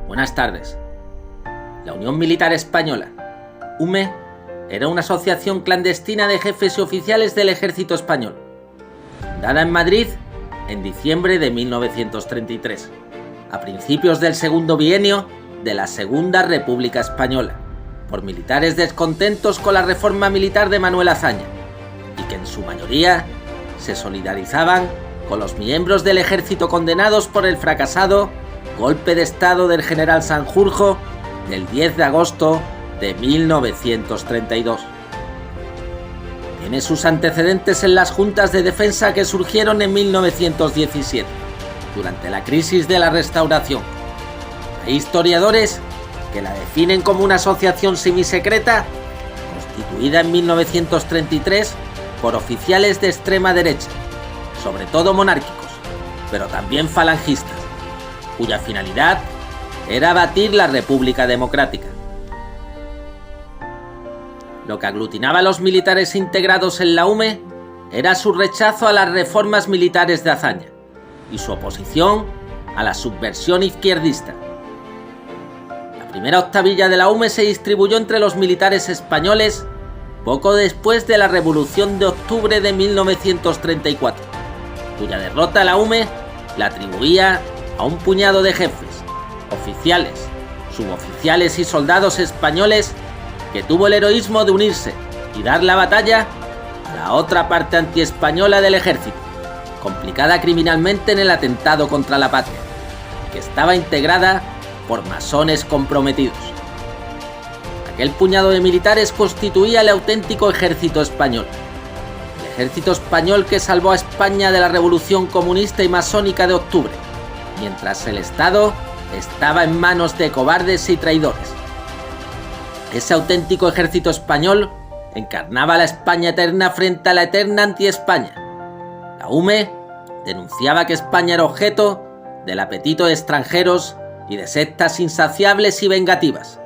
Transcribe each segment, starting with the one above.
Buenas tardes. La Unión Militar Española, UME, era una asociación clandestina de jefes y oficiales del Ejército Español, fundada en Madrid en diciembre de 1933, a principios del segundo bienio de la Segunda República Española, por militares descontentos con la reforma militar de Manuel Azaña, y que en su mayoría se solidarizaban con los miembros del ejército condenados por el fracasado golpe de estado del general Sanjurjo del 10 de agosto de 1932. Tiene sus antecedentes en las juntas de defensa que surgieron en 1917, durante la crisis de la Restauración. Hay historiadores que la definen como una asociación semisecreta constituida en 1933 por oficiales de extrema derecha, sobre todo monárquicos, pero también falangistas, cuya finalidad era abatir la República Democrática. Lo que aglutinaba a los militares integrados en la UME era su rechazo a las reformas militares de Azaña y su oposición a la subversión izquierdista. La primera octavilla de la UME se distribuyó entre los militares españoles poco después de la Revolución de Octubre de 1934, cuya derrota la UME la atribuía a un puñado de jefes, oficiales, suboficiales y soldados españoles que tuvo el heroísmo de unirse y dar la batalla a la otra parte antiespañola del ejército, complicada criminalmente en el atentado contra la patria, que estaba integrada por masones comprometidos. Aquel puñado de militares constituía el auténtico ejército español, el ejército español que salvó a España de la revolución comunista y masónica de octubre, mientras el Estado estaba en manos de cobardes y traidores. Ese auténtico ejército español encarnaba la España eterna frente a la eterna anti-España. La UME denunciaba que España era objeto del apetito de extranjeros y de sectas insaciables y vengativas.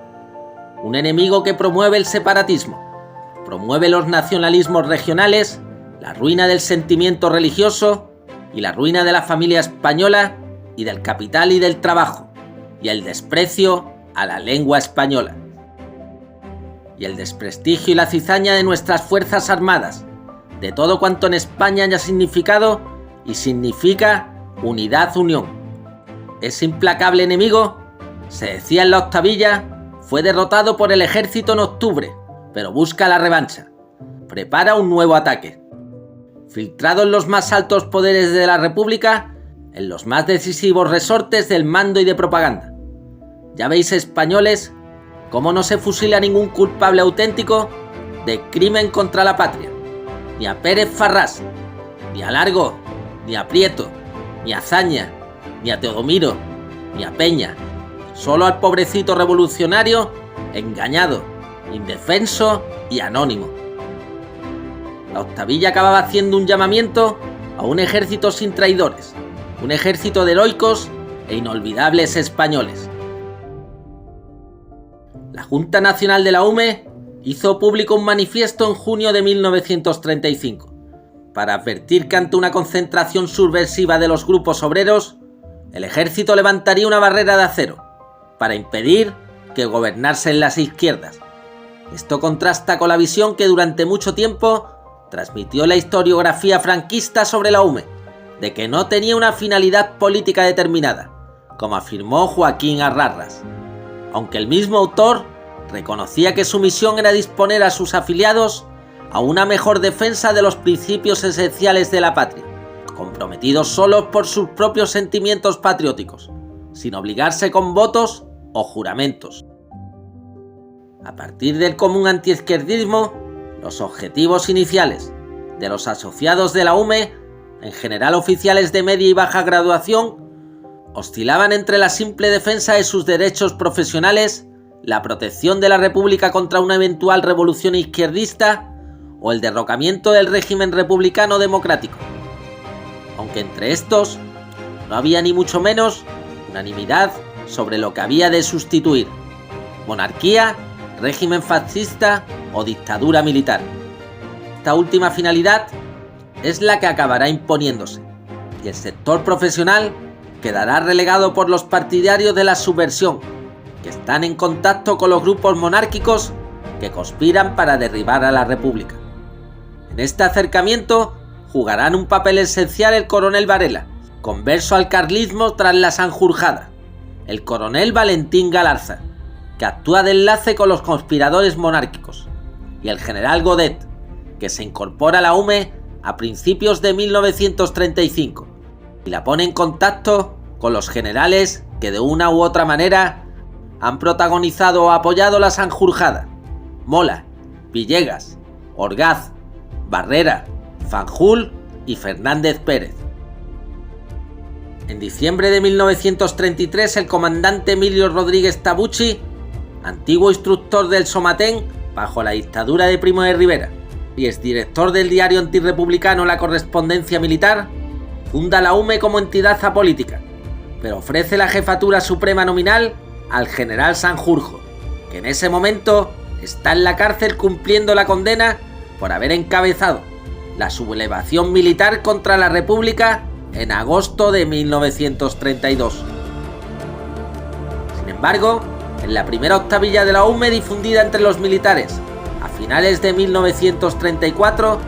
Un enemigo que promueve el separatismo, promueve los nacionalismos regionales, la ruina del sentimiento religioso y la ruina de la familia española y del capital y del trabajo, y el desprecio a la lengua española, y el desprestigio y la cizaña de nuestras fuerzas armadas, de todo cuanto en España haya significado y significa unidad-unión. Ese implacable enemigo, se decía en la octavilla, fue derrotado por el ejército en octubre, pero busca la revancha, prepara un nuevo ataque. Filtrado en los más altos poderes de la República, en los más decisivos resortes del mando y de propaganda. Ya veis, españoles, cómo no se fusila a ningún culpable auténtico de crimen contra la patria, ni a Pérez Farrás, ni a Largo, ni a Prieto, ni a Azaña, ni a Teodomiro, ni a Peña, solo al pobrecito revolucionario engañado, indefenso y anónimo. La octavilla acababa haciendo un llamamiento a un ejército sin traidores, un ejército de heroicos e inolvidables españoles. La Junta Nacional de la UME hizo público un manifiesto en junio de 1935 para advertir que ante una concentración subversiva de los grupos obreros, el ejército levantaría una barrera de acero para impedir que gobernasen las izquierdas. Esto contrasta con la visión que durante mucho tiempo transmitió la historiografía franquista sobre la UME, de que no tenía una finalidad política determinada, como afirmó Joaquín Arrarás, aunque el mismo autor reconocía que su misión era disponer a sus afiliados a una mejor defensa de los principios esenciales de la patria, comprometidos solo por sus propios sentimientos patrióticos, sin obligarse con votos o juramentos. A partir del común antiizquierdismo, los objetivos iniciales de los asociados de la UME, en general oficiales de media y baja graduación, oscilaban entre la simple defensa de sus derechos profesionales, la protección de la República contra una eventual revolución izquierdista o el derrocamiento del régimen republicano democrático. Aunque entre estos no había ni mucho menos unanimidad sobre lo que había de sustituir: monarquía, régimen fascista o dictadura militar. Esta última finalidad es la que acabará imponiéndose, y el sector profesional quedará relegado por los partidarios de la subversión, que están en contacto con los grupos monárquicos que conspiran para derribar a la República. En este acercamiento jugarán un papel esencial el coronel Varela, converso al carlismo tras la Sanjurjada, el coronel Valentín Galarza, que actúa de enlace con los conspiradores monárquicos, y el general Godet, que se incorpora a la UME a principios de 1935 y la pone en contacto con los generales que de una u otra manera han protagonizado o apoyado la Sanjurjada: Mola, Villegas, Orgaz, Barrera, Fanjul y Fernández Pérez. En diciembre de 1933, el comandante Emilio Rodríguez Tabucchi, antiguo instructor del Somatén bajo la dictadura de Primo de Rivera y exdirector del diario antirrepublicano La Correspondencia Militar, funda la UME como entidad apolítica, pero ofrece la jefatura suprema nominal al general Sanjurjo, que en ese momento está en la cárcel cumpliendo la condena por haber encabezado la sublevación militar contra la República en agosto de 1932. Sin embargo, en la primera octavilla de la UME difundida entre los militares a finales de 1934,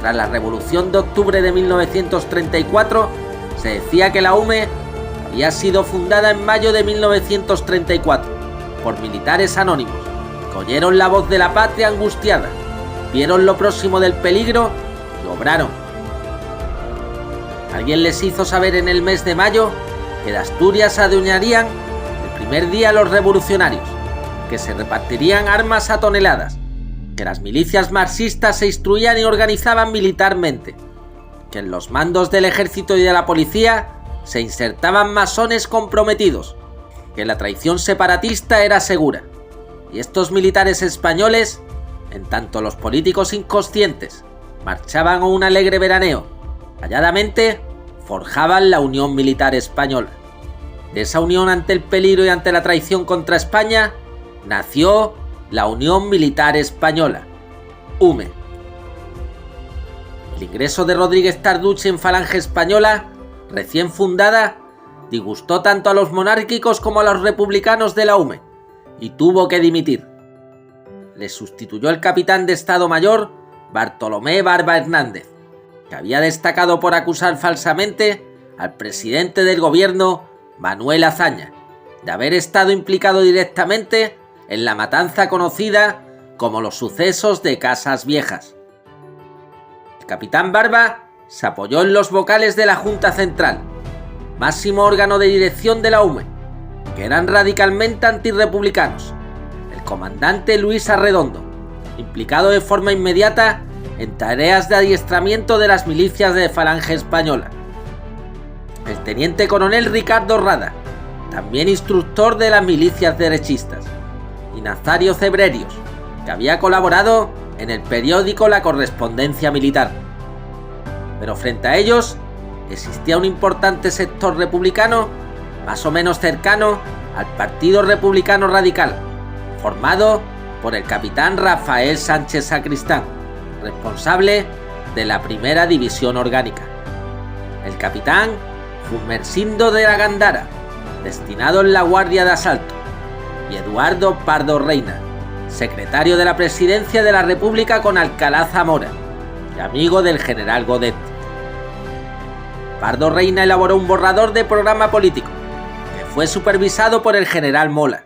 tras la Revolución de Octubre de 1934, se decía que la UME había sido fundada en mayo de 1934 por militares anónimos que oyeron la voz de la patria angustiada, vieron lo próximo del peligro y obraron. Alguien les hizo saber en el mes de mayo que de Asturias se adueñarían el primer día los revolucionarios, que se repartirían armas a toneladas, que las milicias marxistas se instruían y organizaban militarmente, que en los mandos del ejército y de la policía se insertaban masones comprometidos, que la traición separatista era segura, y estos militares españoles, en tanto los políticos inconscientes marchaban a un alegre veraneo, calladamente forjaban la Unión Militar Española. De esa unión ante el peligro y ante la traición contra España nació la Unión Militar Española, UME. El ingreso de Rodríguez Tarducci en Falange Española, recién fundada, disgustó tanto a los monárquicos como a los republicanos de la UME, y tuvo que dimitir. Le sustituyó el capitán de Estado Mayor Bartolomé Barba Hernández, que había destacado por acusar falsamente al presidente del gobierno, Manuel Azaña, de haber estado implicado directamente en la matanza conocida como los sucesos de Casas Viejas. El capitán Barba se apoyó en los vocales de la Junta Central, máximo órgano de dirección de la UME, que eran radicalmente antirrepublicanos, el comandante Luis Arredondo, implicado de forma inmediata en tareas de adiestramiento de las milicias de Falange Española, el teniente coronel Ricardo Rada, también instructor de las milicias derechistas, y Nazario Cebrerios, que había colaborado en el periódico La Correspondencia Militar. Pero frente a ellos existía un importante sector republicano más o menos cercano al Partido Republicano Radical, formado por el capitán Rafael Sánchez Sacristán, responsable de la Primera División Orgánica, el capitán Fumersindo de la Gándara, destinado en la Guardia de Asalto, y Eduardo Pardo Reina, secretario de la Presidencia de la República con Alcalá Zamora y amigo del general Godet. Pardo Reina elaboró un borrador de programa político que fue supervisado por el general Mola,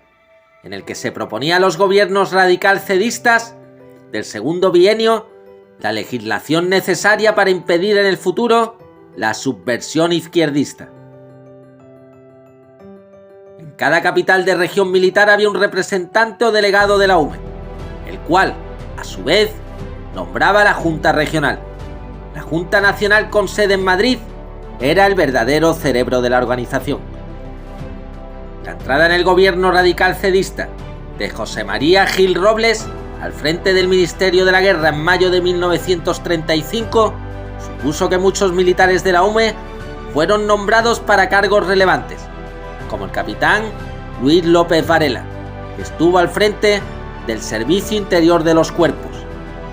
en el que se proponía a los gobiernos radical-cedistas del segundo bienio la legislación necesaria para impedir en el futuro la subversión izquierdista. En cada capital de región militar había un representante o delegado de la UME, el cual, a su vez, nombraba la Junta Regional. La Junta Nacional con sede en Madrid era el verdadero cerebro de la organización. La entrada en el gobierno radical cedista de José María Gil Robles al frente del Ministerio de la Guerra en mayo de 1935 supuso que muchos militares de la UME fueron nombrados para cargos relevantes, como el capitán Luis López Varela, que estuvo al frente del Servicio Interior de los Cuerpos,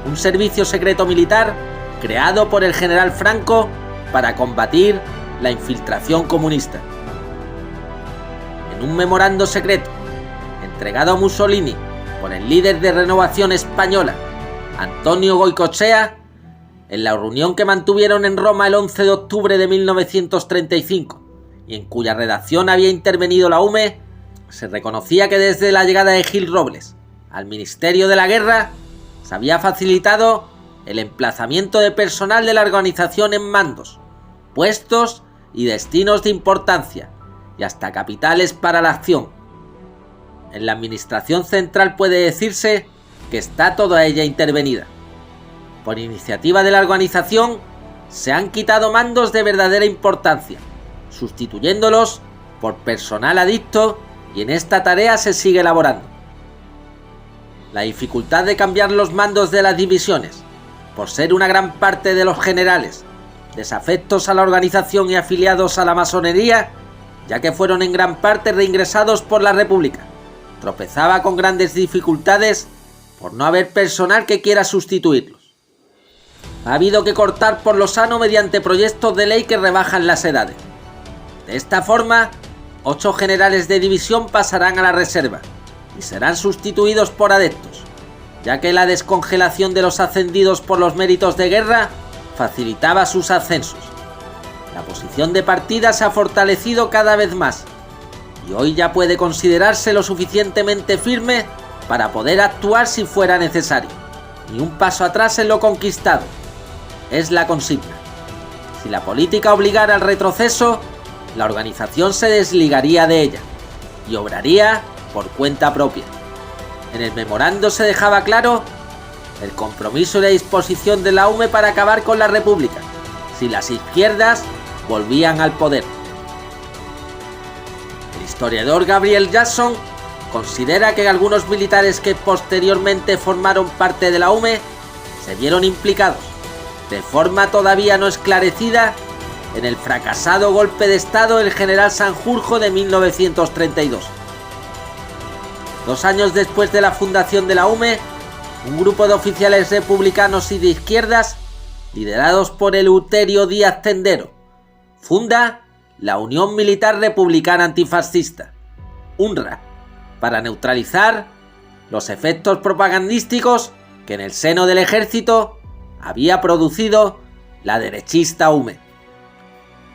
un servicio secreto militar creado por el general Franco para combatir la infiltración comunista. en un memorando secreto entregado a Mussolini por el líder de Renovación Española, Antonio Goicoechea, en la reunión que mantuvieron en Roma el 11 de octubre de 1935 y en cuya redacción había intervenido la UME, se reconocía que desde la llegada de Gil Robles al Ministerio de la Guerra se había facilitado el emplazamiento de personal de la organización en mandos, puestos y destinos de importancia y hasta capitales para la acción. En la administración central puede decirse que está toda ella intervenida. Por iniciativa de la organización se han quitado mandos de verdadera importancia, sustituyéndolos por personal adicto, y en esta tarea se sigue elaborando. La dificultad de cambiar los mandos de las divisiones, por ser una gran parte de los generales desafectos a la organización y afiliados a la masonería, ya que fueron en gran parte reingresados por la República, tropezaba con grandes dificultades por no haber personal que quiera sustituirlos. Ha habido que cortar por lo sano mediante proyectos de ley que rebajan las edades. De esta forma, 8 generales de división pasarán a la reserva y serán sustituidos por adeptos, ya que la descongelación de los ascendidos por los méritos de guerra facilitaba sus ascensos. La posición de partida se ha fortalecido cada vez más y hoy ya puede considerarse lo suficientemente firme para poder actuar si fuera necesario. Ni un paso atrás en lo conquistado. Es la consigna. Si la política obligara al retroceso, la organización se desligaría de ella y obraría por cuenta propia. En el memorando se dejaba claro el compromiso y la disposición de la UME para acabar con la República, si las izquierdas volvían al poder. El historiador Gabriel Jackson considera que algunos militares que posteriormente formaron parte de la UME se vieron implicados, de forma todavía no esclarecida, en el fracasado golpe de Estado del general Sanjurjo de 1932. 2 años después de la fundación de la UME, un grupo de oficiales republicanos y de izquierdas, liderados por Eleuterio Díaz Tendero, funda la Unión Militar Republicana Antifascista, UNRA, para neutralizar los efectos propagandísticos que en el seno del ejército había producido la derechista UME.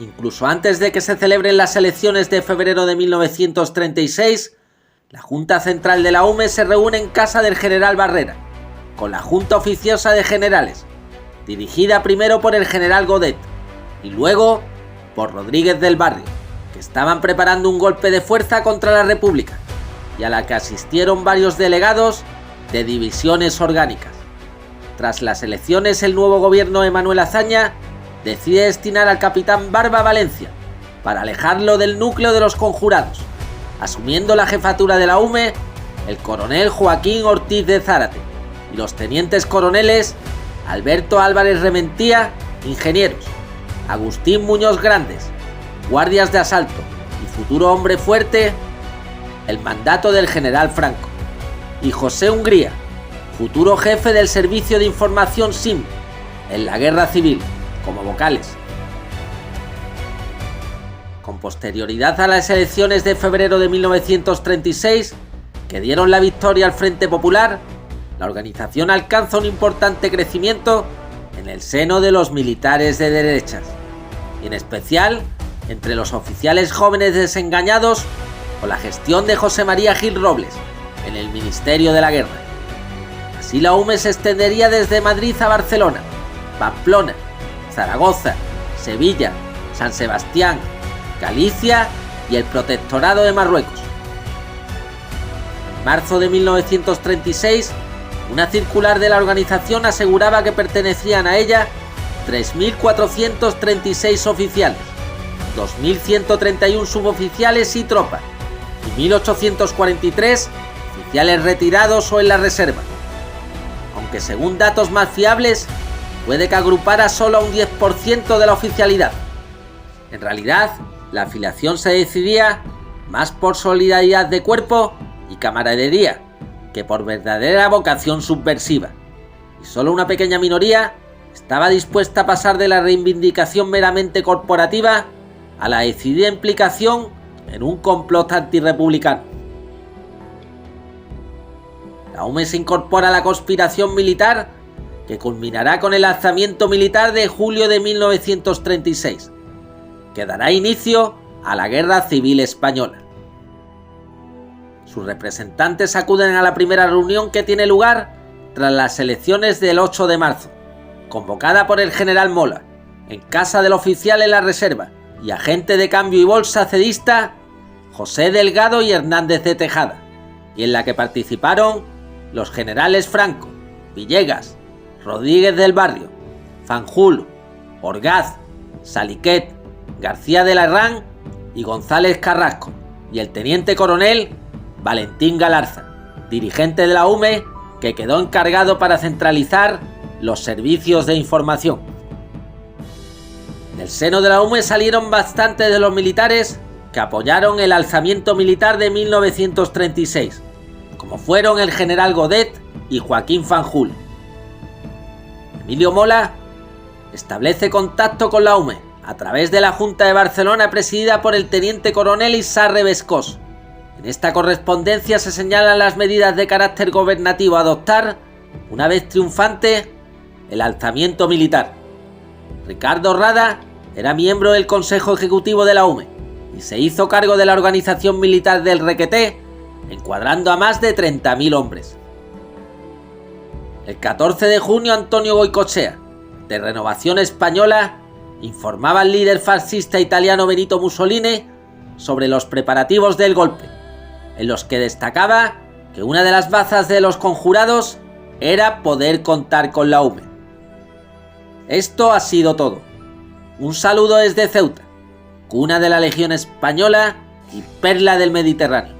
Incluso antes de que se celebren las elecciones de febrero de 1936, la Junta Central de la UME se reúne en casa del general Barrera, con la Junta Oficiosa de Generales, dirigida primero por el general Godet y luego por Rodríguez del Barrio, que estaban preparando un golpe de fuerza contra la República y a la que asistieron varios delegados de divisiones orgánicas. Tras las elecciones, el nuevo gobierno de Manuel Azaña decide destinar al capitán Barba Valencia para alejarlo del núcleo de los conjurados, asumiendo la jefatura de la UME el coronel Joaquín Ortiz de Zárate y los tenientes coroneles Alberto Álvarez Rementía, ingenieros, Agustín Muñoz Grandes, guardias de asalto y futuro hombre fuerte, el mandato del general Franco, y José Hungría, futuro jefe del Servicio de Información SIM en la Guerra Civil, como vocales. Con posterioridad a las elecciones de febrero de 1936, que dieron la victoria al Frente Popular, la organización alcanza un importante crecimiento en el seno de los militares de derechas, y en especial entre los oficiales jóvenes desengañados con la gestión de José María Gil Robles en el Ministerio de la Guerra. Así la UME se extendería desde Madrid a Barcelona, Pamplona, Zaragoza, Sevilla, San Sebastián, Galicia y el Protectorado de Marruecos. En marzo de 1936, una circular de la organización aseguraba que pertenecían a ella 3.436 oficiales, 2.131 suboficiales y tropa, y 1.843 oficiales retirados o en la reserva, aunque según datos más fiables, puede que agrupara solo a un 10% de la oficialidad. En realidad, la afiliación se decidía más por solidaridad de cuerpo y camaradería que por verdadera vocación subversiva, y solo una pequeña minoría estaba dispuesta a pasar de la reivindicación meramente corporativa a la decidida implicación en un complot antirrepublicano. La UME se incorpora a la conspiración militar que culminará con el alzamiento militar de julio de 1936, que dará inicio a la Guerra Civil Española. Sus representantes acuden a la primera reunión que tiene lugar tras las elecciones del 8 de marzo, convocada por el general Mola, en casa del oficial en la reserva y agente de cambio y bolsa cedista José Delgado y Hernández de Tejada, y en la que participaron los generales Franco, Villegas, Rodríguez del Barrio, Fanjul, Orgaz, Saliquet, García de la Herrán y González Carrasco, y el teniente coronel Valentín Galarza, dirigente de la UME que quedó encargado para centralizar los servicios de información. Del seno de la UME salieron bastantes de los militares que apoyaron el alzamiento militar de 1936, como fueron el general Godet y Joaquín Fanjul. Emilio Mola establece contacto con la UME a través de la Junta de Barcelona presidida por el teniente coronel Isarre Bescós. En esta correspondencia se señalan las medidas de carácter gobernativo a adoptar una vez triunfante el alzamiento militar. Ricardo Rada era miembro del Consejo Ejecutivo de la UME y se hizo cargo de la organización militar del Requeté, encuadrando a más de 30.000 hombres. El 14 de junio Antonio Goicoechea, de Renovación Española, informaba al líder fascista italiano Benito Mussolini sobre los preparativos del golpe, en los que destacaba que una de las bazas de los conjurados era poder contar con la UME. Esto ha sido todo. Un saludo desde Ceuta, cuna de la Legión Española y perla del Mediterráneo.